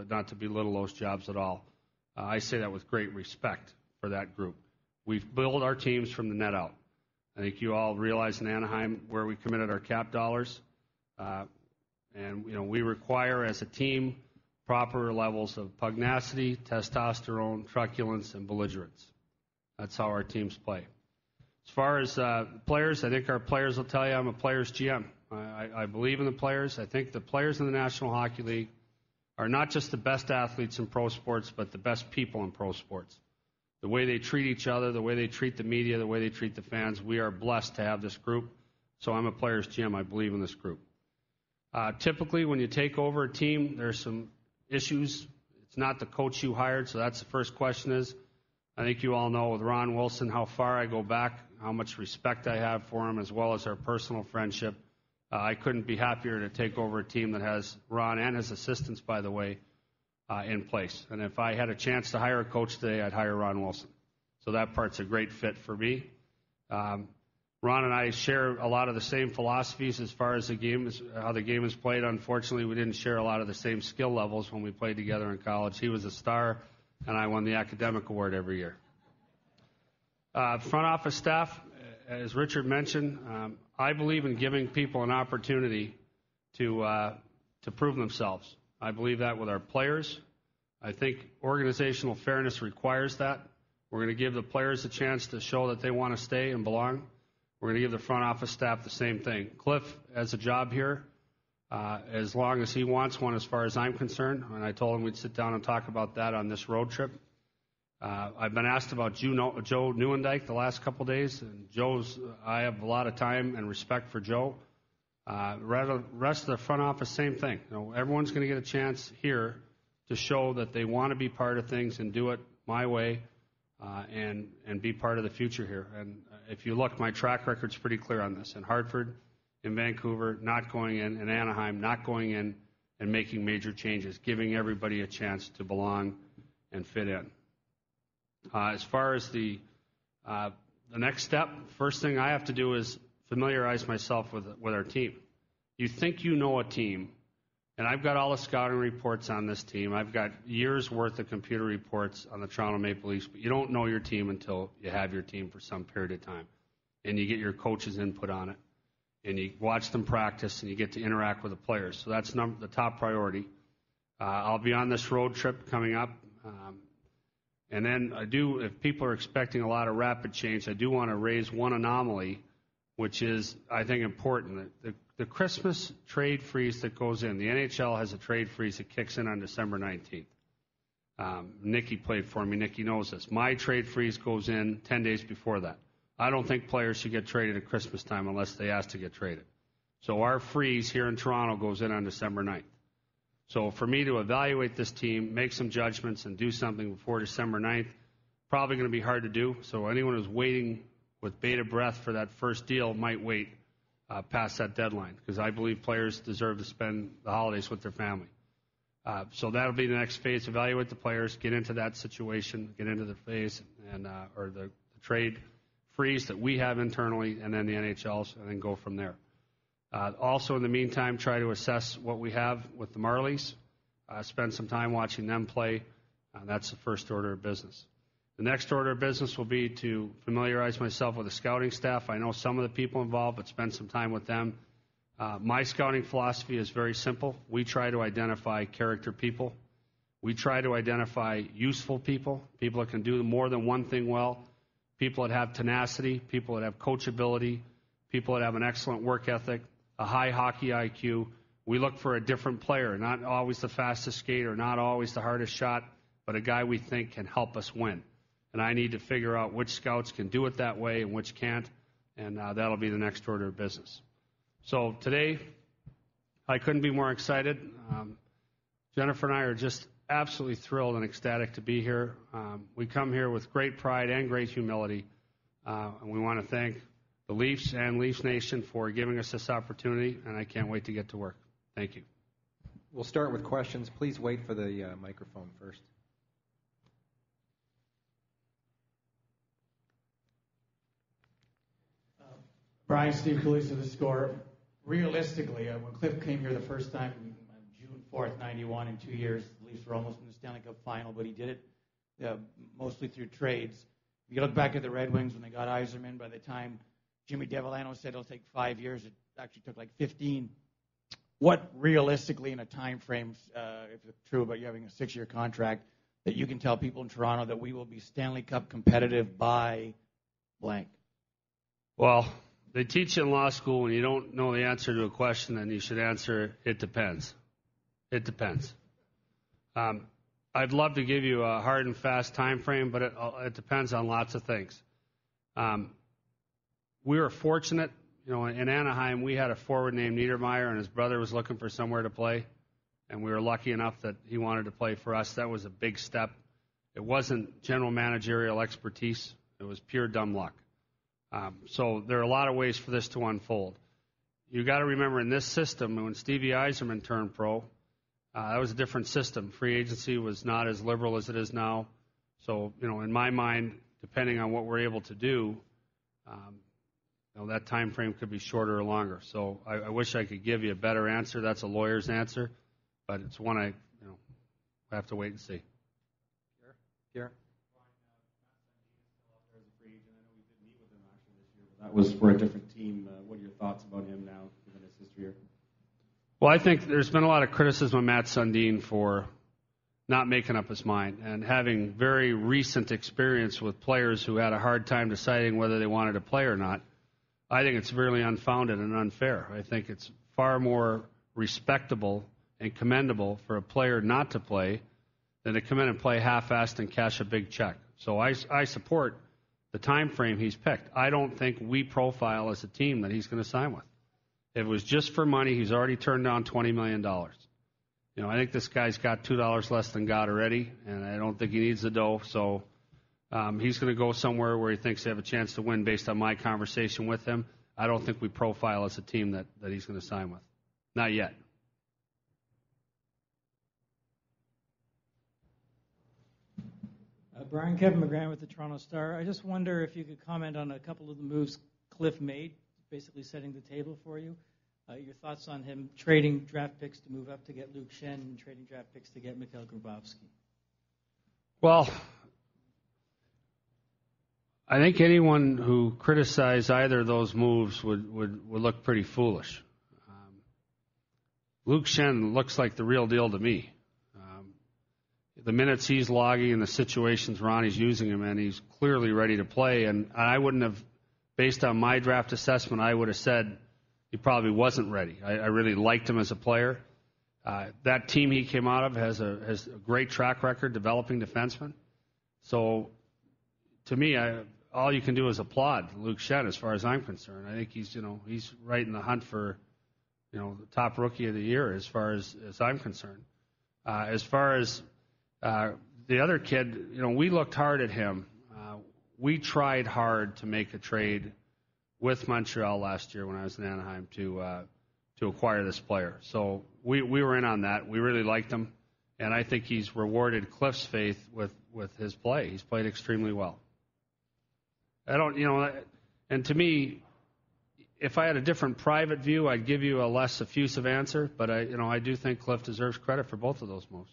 not to belittle those jobs at all. I say that with great respect for that group. We've built our teams from the net out. I think you all realize in Anaheim where we committed our cap dollars. And we require as a team proper levels of pugnacity, testosterone, truculence, and belligerence. That's how our teams play. As far as players, I think our players will tell you I'm a players GM. I believe in the players. I think the players in the National Hockey League are not just the best athletes in pro sports, but the best people in pro sports. The way they treat each other, the way they treat the media, the way they treat the fans, we are blessed to have this group. So I'm a players GM. I believe in this group. Typically, when you take over a team, there's some issues. It's not the coach you hired, so that's the first question is. I think you all know with Ron Wilson how far I go back, how much respect I have for him, as well as our personal friendship. I couldn't be happier to take over a team that has Ron and his assistants, by the way, in place. And if I had a chance to hire a coach today, I'd hire Ron Wilson. So that part's a great fit for me. Ron and I share a lot of the same philosophies as far as how the game is played. Unfortunately, we didn't share a lot of the same skill levels when we played together in college. He was a star, and I won the academic award every year. Front office staff, as Richard mentioned, I believe in giving people an opportunity to prove themselves. I believe that with our players. I think organizational fairness requires that. We're going to give the players a chance to show that they want to stay and belong. We're going to give the front office staff the same thing. Cliff has a job here as long as he wants one as far as I'm concerned, and I told him we'd sit down and talk about that on this road trip. I've been asked about Joe Neuendijk the last couple of days, and I have a lot of time and respect for Joe. Rest of the front office, same thing. Everyone's going to get a chance here to show that they want to be part of things and do it my way and be part of the future here. And if you look, my track record's pretty clear on this. In Hartford, in Vancouver, not going in Anaheim, not going in and making major changes, giving everybody a chance to belong and fit in. As far as the next step, first thing I have to do is familiarize myself with our team. You think you know a team, and I've got all the scouting reports on this team. I've got years' worth of computer reports on the Toronto Maple Leafs, but you don't know your team until you have your team for some period of time, and you get your coach's input on it, and you watch them practice, and you get to interact with the players. So that's the top priority. I'll be on this road trip coming up. And then if people are expecting a lot of rapid change, I do want to raise one anomaly, which is, I think, important. The Christmas trade freeze that goes in, the NHL has a trade freeze that kicks in on December 19th. Nikki played for me. Nikki knows this. My trade freeze goes in 10 days before that. I don't think players should get traded at Christmas time unless they ask to get traded. So our freeze here in Toronto goes in on December 9th. So for me to evaluate this team, make some judgments, and do something before December 9th, probably going to be hard to do. So anyone who's waiting with bated breath for that first deal might wait past that deadline, because I believe players deserve to spend the holidays with their family. So that'll be the next phase. Evaluate the players, get into that situation, get into the phase or the trade freeze that we have internally, and then the NHL's, and then go from there. Also, in the meantime, try to assess what we have with the Marlies, spend some time watching them play. That's the first order of business. The next order of business will be to familiarize myself with the scouting staff. I know some of the people involved, but spend some time with them. My scouting philosophy is very simple. We try to identify character people. We try to identify useful people, people that can do more than one thing well, people that have tenacity, people that have coachability, people that have an excellent work ethic, a high hockey IQ. We look for a different player, not always the fastest skater, not always the hardest shot, but a guy we think can help us win. And I need to figure out which scouts can do it that way and which can't, and that'll be the next order of business. So today, I couldn't be more excited. Jennifer and I are just absolutely thrilled and ecstatic to be here. We come here with great pride and great humility, and we want to thank the Leafs and Leafs Nation for giving us this opportunity, and I can't wait to get to work. Thank you. We'll start with questions. Please wait for the microphone first. Brian, Steve Cooley to the Score. Realistically, when Cliff came here the first time, June 4th, 91, in 2 years, the Leafs were almost in the Stanley Cup final, but he did it mostly through trades. If you look back at the Red Wings when they got Yzerman, by the time Jimmy Devellano said it'll take 5 years, it actually took like 15. What realistically in a time frame, if it's true about you having a 6-year contract, that you can tell people in Toronto that we will be Stanley Cup competitive by blank? Well, they teach you in law school when you don't know the answer to a question, then you should answer, it depends. It depends. I'd love to give you a hard and fast time frame, but it depends on lots of things. We were fortunate, in Anaheim, we had a forward named Niedermeyer, and his brother was looking for somewhere to play, and we were lucky enough that he wanted to play for us. That was a big step. It wasn't general managerial expertise. It was pure dumb luck. So there are a lot of ways for this to unfold. You got to remember, in this system, when Stevie Yzerman turned pro, that was a different system. Free agency was not as liberal as it is now. So, in my mind, depending on what we're able to do, that time frame could be shorter or longer. So I wish I could give you a better answer. That's a lawyer's answer, but it's one I have to wait and see. Pierre? That was for a different team. What are your thoughts about him now, given his history here? Well, I think there's been a lot of criticism of Matt Sundin for not making up his mind and having very recent experience with players who had a hard time deciding whether they wanted to play or not. I think it's really unfounded and unfair. I think it's far more respectable and commendable for a player not to play than to come in and play half-assed and cash a big check. So I support the time frame he's picked. I don't think we profile as a team that he's going to sign with. If it was just for money, he's already turned down $20 million. I think this guy's got $2 less than God already, and I don't think he needs the dough. So he's going to go somewhere where he thinks they have a chance to win based on my conversation with him. I don't think we profile as a team that he's going to sign with. Not yet. Brian, Kevin McGran with the Toronto Star. I just wonder if you could comment on a couple of the moves Cliff made, basically setting the table for you. Your thoughts on him trading draft picks to move up to get Luke Schenn and trading draft picks to get Mikhail Grabowski. Well, I think anyone who criticized either of those moves would look pretty foolish. Luke Schenn looks like the real deal to me. The minutes he's logging and the situations Ronnie's using him in, he's clearly ready to play. And I wouldn't have, based on my draft assessment, I would have said he probably wasn't ready. I really liked him as a player. That team he came out of has a great track record developing defensemen. So, to me, all you can do is applaud Luke Schenn as far as I'm concerned. I think he's right in the hunt for, the top rookie of the year as far as I'm concerned. As far as the other kid, we looked hard at him. We tried hard to make a trade with Montreal last year when I was in Anaheim to acquire this player. So we were in on that. We really liked him, and I think he's rewarded Cliff's faith with his play. He's played extremely well. And to me, if I had a different private view, I'd give you a less effusive answer. But I do think Cliff deserves credit for both of those moves.